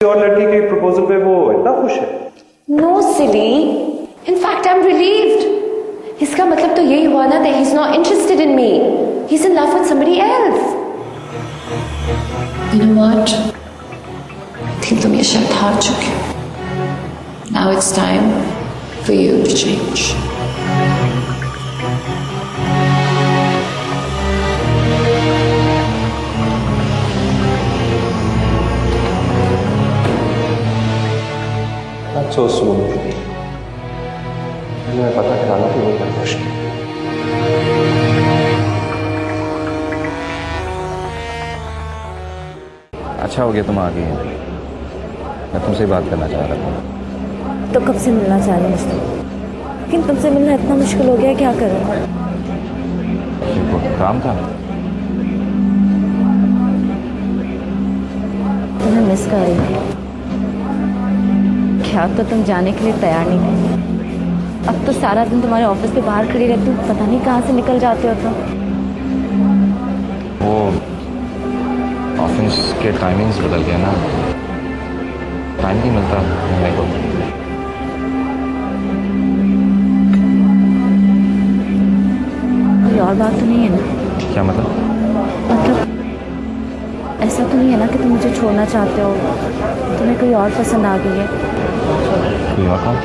और लड़की के प्रपोजल पे वो इतना खुश है। No silly, in fact I am relieved. इसका मतलब तो यही हुआ ना that he's not interested in me. He's in love with somebody else. You know what? I think तुम ये शर्त हार चुके हो। Now it's time for you to change. Not so soon. मुझे पता कराना कि वो क्या खुश है। अच्छा हो गया तुम आ गई हो। मैं तुमसे बात करना चाह रहा था। तो कब से मिलना चाह रही मुझसे, लेकिन तुमसे मिलना इतना मुश्किल हो गया, क्या करूं? क्यों, काम था? तुम्हें मिस कर रही थी। क्या तो तुम जाने के लिए तैयार नहीं थे। अब तो सारा दिन तुम्हारे ऑफिस के बाहर खड़ी रहती हूँ, पता नहीं कहाँ से निकल जाते हो तुम। वो ऑफिस के टाइमिंग्स बदल गया ना, टाइम नहीं मिलता मेरे को। कोई और बात तो नहीं है ना? क्या मतलब ऐसा तो नहीं है ना कि तुम मुझे छोड़ना चाहते हो, तुम्हें कोई और पसंद आ गई है? कोई और काम?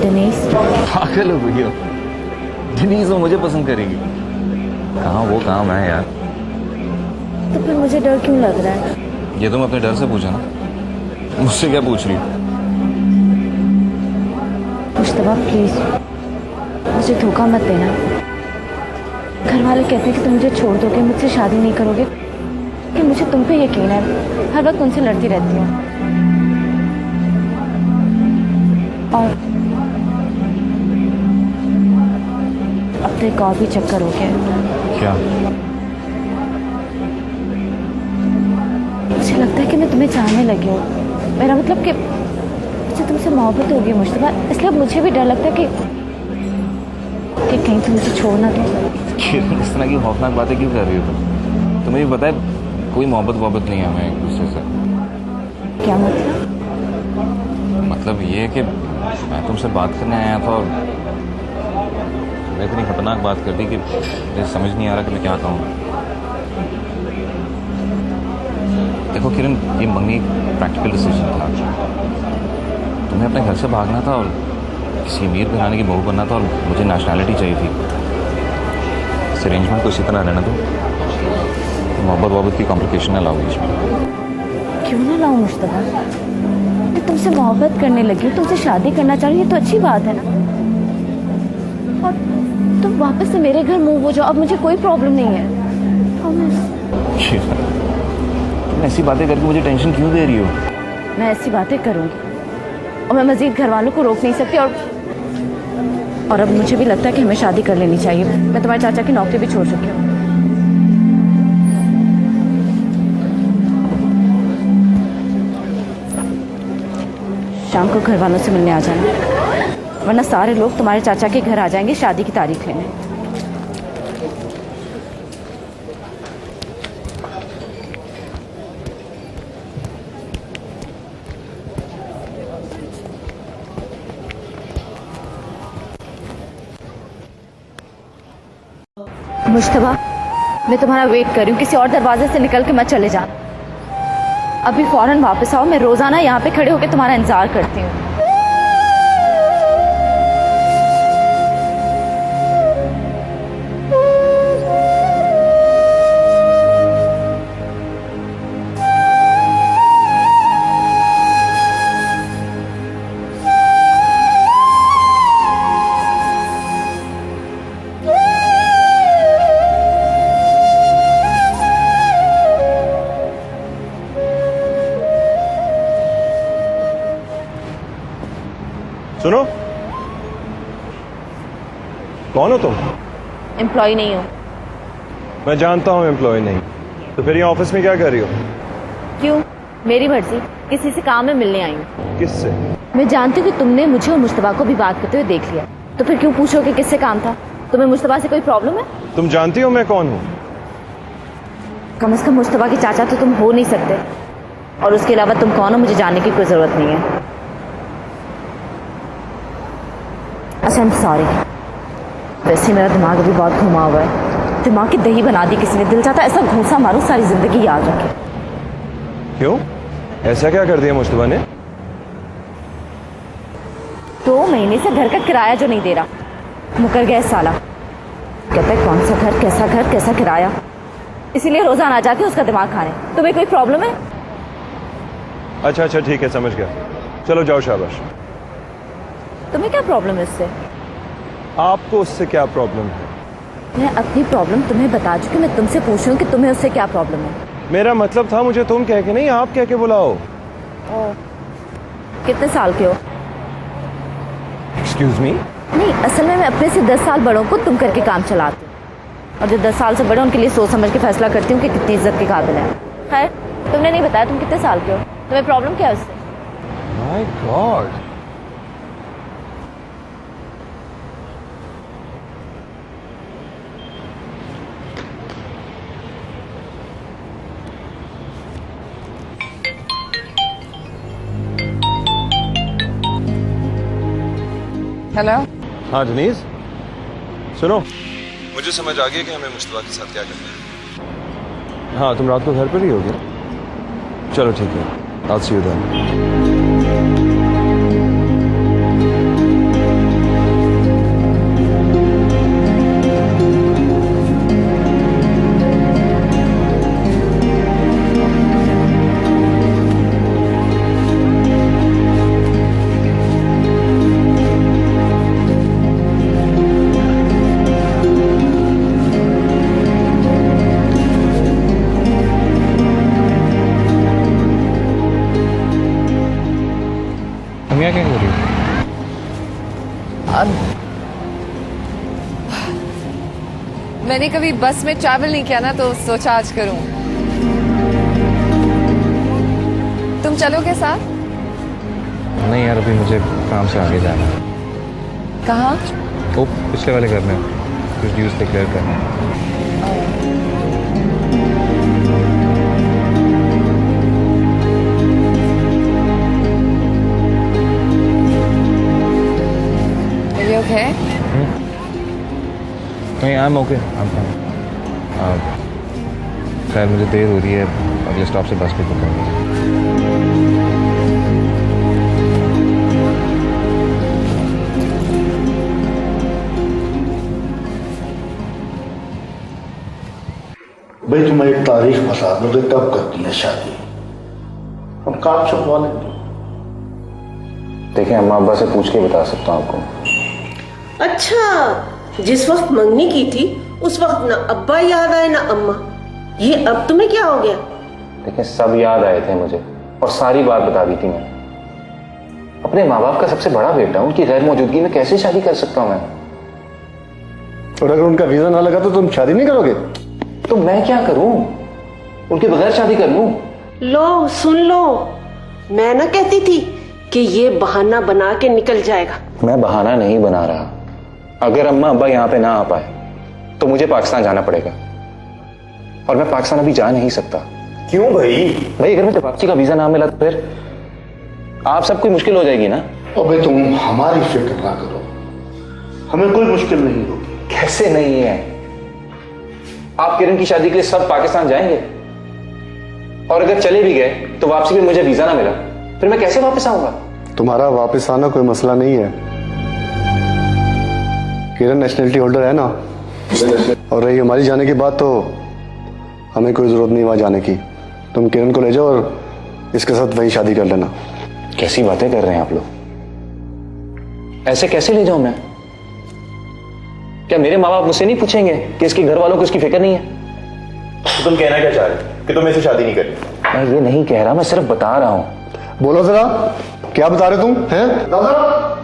दिनेश। पागल हो गई हो? दिनेश वो मुझे पसंद करेगी? कहाँ वो काम है यार। तो फिर मुझे डर क्यों लग रहा है? ये तुम अपने डर से पूछा ना, मुझसे क्या पूछ रही हो? मुश्तबा प्लीज मुझे धोखा मत देना। घर वाले कहते हैं कि तुम मुझे छोड़ दोगे, मुझसे शादी नहीं करोगे, कि मुझे तुम पे यकीन है, हर वक्त उनसे लड़ती रहती हूँ। और अब तो एक और भी चक्कर हो गया। क्या? मुझे लगता है कि मैं तुम्हें चाहने लगी हूँ। मेरा मतलब कि मुझे तुमसे मोहब्बत होगी मुश्तबा, इसलिए अब मुझे भी डर लगता है कि कहीं तुम मुझे छोड़ ना दो। इस तरह की खौफनाक बातें क्यों कर रही हो तुम? तुम्हें भी पता है कोई मोहब्बत नहीं है हमें एक दूसरे से। क्या मतलब? मतलब ये कि मैं तुमसे बात करने आया था और मैं इतनी खतरनाक बात कर दी कि मुझे समझ नहीं आ रहा कि मैं क्या कहूँ। देखो किरण, ये मंगनी प्रैक्टिकल डिसीजन था। तुम्हें अपने घर से भागना था और किसी अमीर घराने की बहू बनना था, और मुझे नेशनैलिटी चाहिए थी। इस अरेंजमेंट को इसी तरह रहना दो, मोहब्बत की कॉम्प्लिकेशन ना लाओ बीच में। क्यों ना लाऊं मुश्तबा? मैं तुमसे मोहब्बत करने लगी हूँ, तुमसे शादी करना चाह रही हूँ, ये तो अच्छी बात है ना। और तुम वापस से मेरे घर मूव हो जाओ, अब मुझे कोई प्रॉब्लम नहीं है। प्रॉमिस। तुम ऐसी बातें करके मुझे टेंशन क्यों दे रही हो? मैं ऐसी बातें करूंगी और मैं मजीद घर वालों को रोक नहीं सकती। और अब मुझे भी लगता है कि हमें शादी कर लेनी चाहिए। मैं तुम्हारे चाचा की नौकरी भी छोड़ चुकी हूँ। शाम को घर वालों से मिलने आ जाना, वरना सारे लोग तुम्हारे चाचा के घर आ जाएंगे शादी की तारीख लेने। मुश्तबा, मैं तुम्हारा वेट कर रही हूँ, किसी और दरवाजे से निकल के मत चले जाना। अभी फौरन वापस आओ, मैं रोजाना यहाँ पे खड़े होकर तुम्हारा इंतजार करती हूँ। सुनो, कौन हो तुम? एम्प्लॉय नहीं हूँ। मैं जानता हूँ एम्प्लॉय नहीं, तो फिर ये ऑफिस में क्या कर रही हो? क्यों? मेरी मर्जी, किसी से काम में मिलने आई हूँ। किससे? मैं जानती हूँ कि तुमने मुझे और मुश्तबा को भी बात करते हुए देख लिया, तो फिर क्यों पूछोगे किससे काम था? तुम्हें मुश्तबा से कोई प्रॉब्लम है? तुम जानती हो मैं कौन हूँ? कम से कम मुश्तबा के चाचा तो तुम हो नहीं सकते। और उसके अलावा तुम कौन हो मुझे जानने की कोई ज़रूरत नहीं है। अच्छा, आई एम सॉरी। वैसे ही मेरा दिमाग अभी बहुत घुमा हुआ है। दिमाग की दही बना दी किसी ने। दिल चाहता ऐसा घूंसा मारूं सारी जिंदगी याद रखे। क्यों? ऐसा क्या कर दिया मुश्तबा ने? 2 महीने से घर का किराया जो नहीं दे रहा, मुकर गया साला। कहता है कौन सा घर कैसा किराया, इसीलिए रोजाना आ जाती उसका दिमाग खाने। तुम्हें कोई प्रॉब्लम है? अच्छा अच्छा ठीक है, समझ गया। चलो जाओ, शाबाश। तुम्हें क्या प्रॉब्लम है उससे? आपको उससे क्या प्रॉब्लम है? मैं अपनी प्रॉब्लम तुम्हें बता चुकी। मैं तुमसे पूछ रही हूँ कि तुम्हें उससे क्या प्रॉब्लम है। मेरा मतलब था मुझे तुम कह के नहीं, आप कह के बुलाओ। कितने साल के हो? Excuse me? नहीं, असल में मैं अपने से 10 साल बड़ों को तुम करके काम चलाती हूँ, और जो 10 साल से बड़े उनके लिए सोच समझ के फैसला करती हूँ कि कितनी इज्जत के काबिल है। खैर, तुमने नहीं बताया तुम कितने साल के हो। तुम्हें प्रॉब्लम क्या है उससे? My God. हेलो। हाँ जनीस, सुनो, मुझे समझ आ गया कि हमें मुश्तबा के साथ क्या करना है। हाँ, तुम रात को घर पर ही होगे? चलो ठीक है, I'll see you then. तुम यहाँ क्या कर रही हो? मैंने कभी बस में ट्रैवल नहीं किया ना, तो सोचा आज करूं। तुम चलोगे साथ? नहीं यार, अभी मुझे काम से आगे जाना है। कहाँ? वो पिछले वाले घर में कुछ ड्यूज डिक्लेयर करना है। Okay. नहीं, आई एम ओके। खैर मुझे देर हो रही है, अगले स्टॉप से बस भी पकड़नी है। भाई तुम्हें एक तारीख बता दो कि कब करती है शादी, हम काम छपवा लेंगे। देखिए, अम्मा अब्बा से पूछ के बता सकता हूँ आपको। अच्छा, जिस वक्त मंगनी की थी उस वक्त ना अब्बा याद आए ना अम्मा, ये अब तुम्हें क्या हो गया? देखिए, सब याद आए थे मुझे और सारी बात बता दी थी मैंने। अपने माँ बाप का सबसे बड़ा बेटा, उनकी गैर मौजूदगी में कैसे शादी कर सकता हूँ मैं? और अगर उनका वीजा ना लगा तो तुम शादी नहीं करोगे? तो मैं क्या करूं? उनके बगैर शादी कर लूं? लो सुन लो, मैं ना कहती थी कि ये बहाना बना के निकल जाएगा। मैं बहाना नहीं बना रहा। अगर अम्मा अब्बा यहाँ पे ना आ पाए तो मुझे पाकिस्तान जाना पड़ेगा, और मैं पाकिस्तान अभी जा नहीं सकता। क्यों भाई? भाई, अगर मुझे वापसी का वीजा ना मिला तो फिर आप सबको मुश्किल हो जाएगी ना। अबे तुम हमारी फिक्र ना करो, हमें कोई मुश्किल नहीं होगी। कैसे नहीं है? आप किरण की शादी के लिए सब पाकिस्तान जाएंगे, और अगर चले भी गए तो वापसी में मुझे वीजा ना मिला, फिर मैं कैसे वापस आऊंगा? तुम्हारा वापस आना कोई मसला नहीं है। किरण नेशनलिटी होल्डर है ना, और रही हमारी जाने की बात, तो हमें कोई जरूरत नहीं वहां जाने की। तुम किरण को ले जाओ और इसके साथ वही शादी कर लेना। कैसी बातें कर रहे हैं आप लोग? ऐसे कैसे ले जाऊं मैं? क्या मेरे माँ बाप मुझसे नहीं पूछेंगे कि इसके घर वालों को इसकी फिक्र नहीं है? तो तुम कहना क्या चाह रहे हो कि तुम्हें इसे शादी नहीं करनी? मैं ये नहीं कह रहा, मैं सिर्फ बता रहा हूं। बोलो जरा, क्या बता रहे तुम हैं?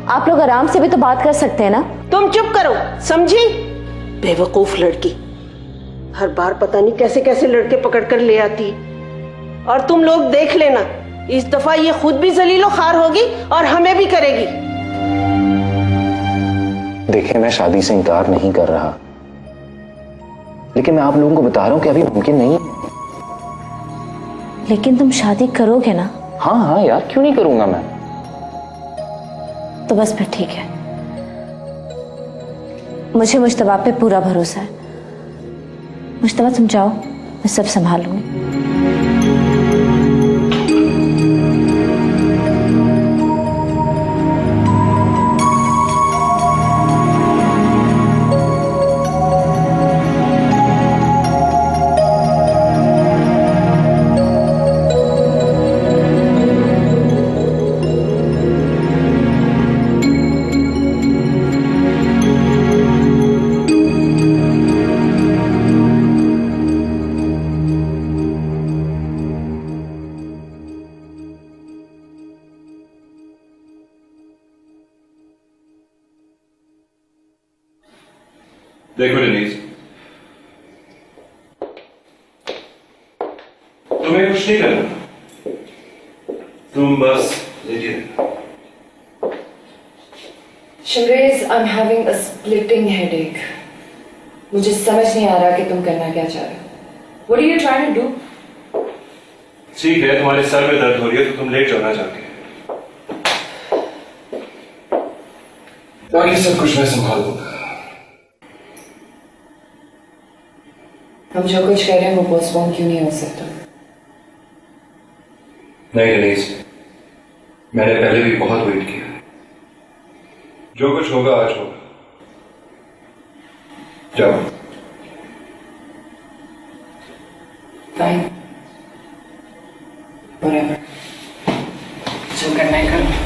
आप लोग आराम से भी तो बात कर सकते हैं ना। तुम चुप करो, समझी? बेवकूफ लड़की, हर बार पता नहीं कैसे कैसे लड़के पकड़ कर ले आती। और तुम लोग देख लेना, इस दफा ये खुद भी जलीलो खार होगी और हमें भी करेगी। देखिए, मैं शादी से इनकार नहीं कर रहा, लेकिन मैं आप लोगों को बता रहा हूं कि अभी मुमकिन नहीं है। लेकिन तुम शादी करोगे ना? हाँ हाँ यार, क्यों नहीं करूंगा मैं। तो बस फिर ठीक है, मुझे मुश्तबा पे पूरा भरोसा है। मुश्तबा तुम जाओ, मैं सब संभाल लूंगी। देखो डेनीज, तुम्हें कुछ नहीं करना, तुम बस लेटे रहना। शिमरेज, I am having a splitting headache. मुझे समझ नहीं आ रहा कि तुम करना क्या चाह रहे हो। What are you trying to do? ठीक है, तुम्हारे सर में दर्द हो रही है तो तुम लेट जाना चाहते बाकी सब कुछ मैं संभाल दूंगा। हम जो कुछ कह रहे हैं वो पोस्टपोन क्यों नहीं हो सकता? नहीं डेनीज, मैंने पहले भी बहुत वेट किया। जो कुछ होगा आज होगा। जाओ। फाइन, व्हाटएवर, जो करना है करो।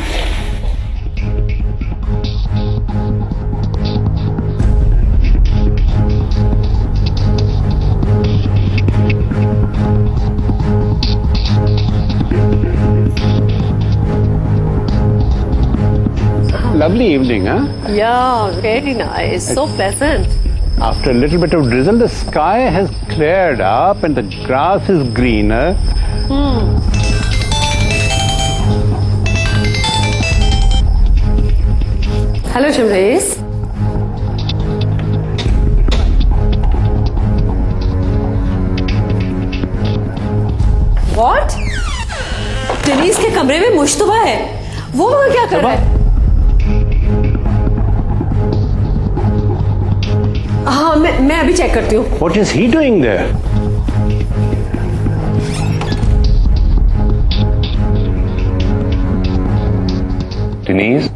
Lovely evening, huh? Yeah, very nice. So pleasant. After a little bit of drizzle, the sky has cleared up and the grass is greener. Hello, Shimrees. What? डेनीज के कमरे में मुश्तबा है, वो वहां क्या कर रहा है? हाँ, मैं अभी चेक करती हूँ। What is he doing there? डेनीज,